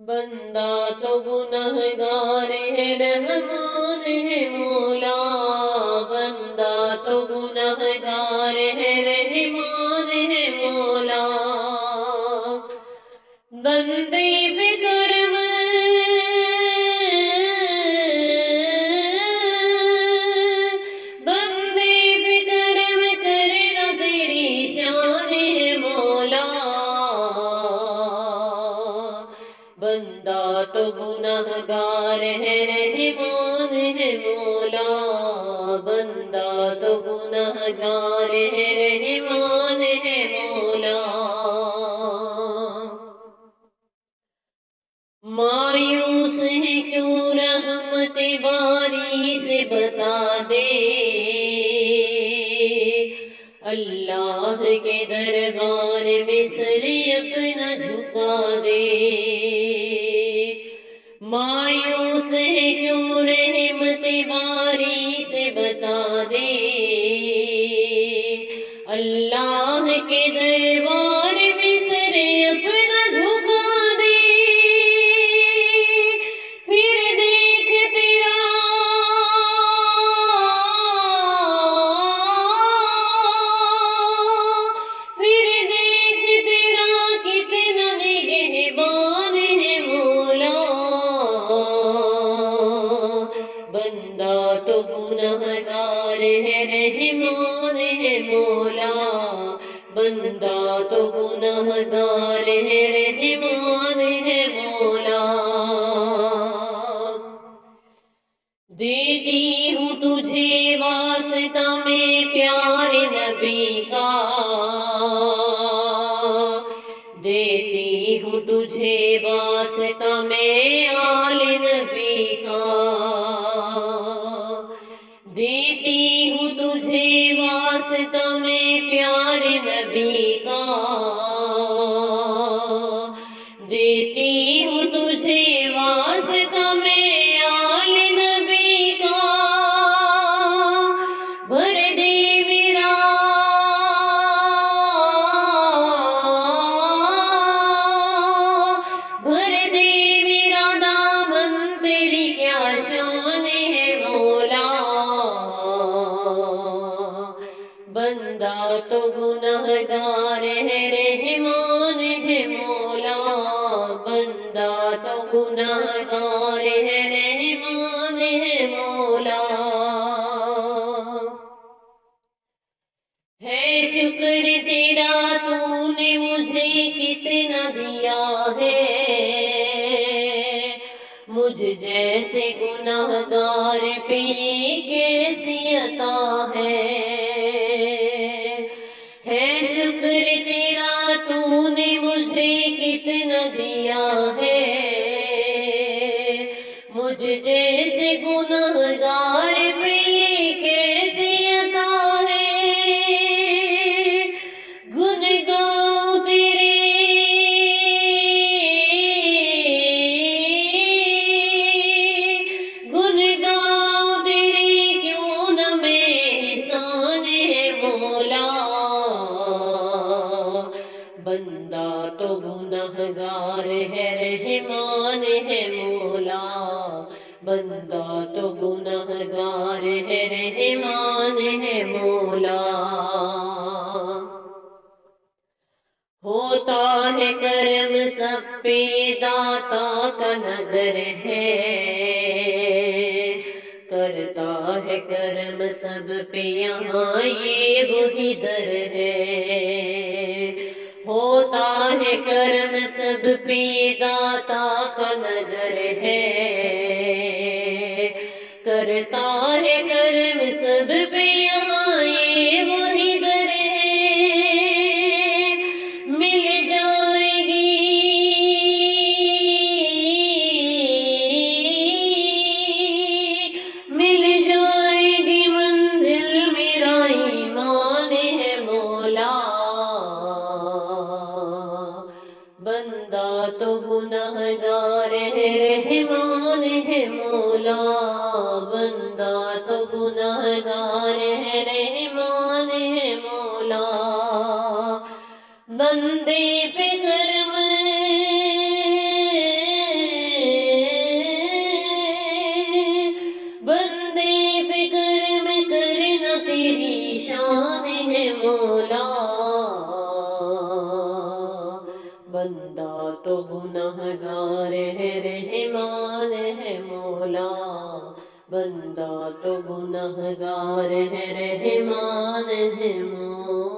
بندہ تو گنہگار ہے رحمان ہے مولا، بندہ تو گنہگار ہے رحمان ہے مولا، بندے پہ کرم بندے پہ کرم کرنا تیری شان ہے مولا، بندہ تو گنہگار ہے رحمان ہے مولا، بندہ تو گنہگار ہے رحمان ہے مولا، مایوس ہے کیوں رحمت باری سے بتا دے، اللہ کے دربار میں سر اپنا جھکا دے، مایوس ہے کیوں رحمت باری سے بتا دے، اللہ کے دربار میں سر اپنا جھکا دے، پھر دیکھ تیرا کتنا نگہبان ہے مولا، بندہ تو گنہگار ہے رحمان ہے مولا، بندہ تو گنہگار ہے رحمان ہے مولا، دیتی ہوں تجھے واسطہ میں پیارے نبی کا، دیتی ہوں تجھے واسطہ میں آل نبی کا، دیتی ہوں تجھے واسطہ میں پیارے نبی کا، دیتی ہوں تجھے واسطہ میں آل نبی کا، بھر دے میرا بھر دے میرا دامن، تیری کیا شان ہے مولا، بندہ تو گنہگار ہے رحمان ہے مولا، بندہ تو گنہگار ہے رحمان ہے مولا، ہے شکر تیرا تو نے مجھے کتنا دیا ہے، مجھ جیسے گنہگار پہ یہ کیسی عطا ہے شکر تیرا تو نے مجھے کتنا دیا ہے، مجھ جیسے گنہگار پہ یہ کیسی عطا ہے، گن گاؤں تیرے گن گاؤں تیرے کیوں نہ میں احسان ہے مولا، بندہ تو گنہگار ہے رحمان ہے مولا، بندہ تو گنہگار ہے رحمان ہے مولا، ہوتا ہے کرم سب پہ داتا کا نظر ہے، کرتا ہے کرم سب پہ یہاں یہ وہی در ہے، ہوتا ہے کرم سب پہ داتا کا نظر ہے، کرتا ہے کرم سب پہ یہاں یہ وہی در ہے، مل جائے گی منزل، میرا ایمان ہے مولا، بندہ تو گنہگار ہے رحمان ہے مولا، بندہ تو گنہگار ہے رحمان ہے مولا، بندے پہ کرم بندہ تو گنہگار ہے رحمان ہے مولا، بندہ تو گنہگار ہے رحمان ہے مولا۔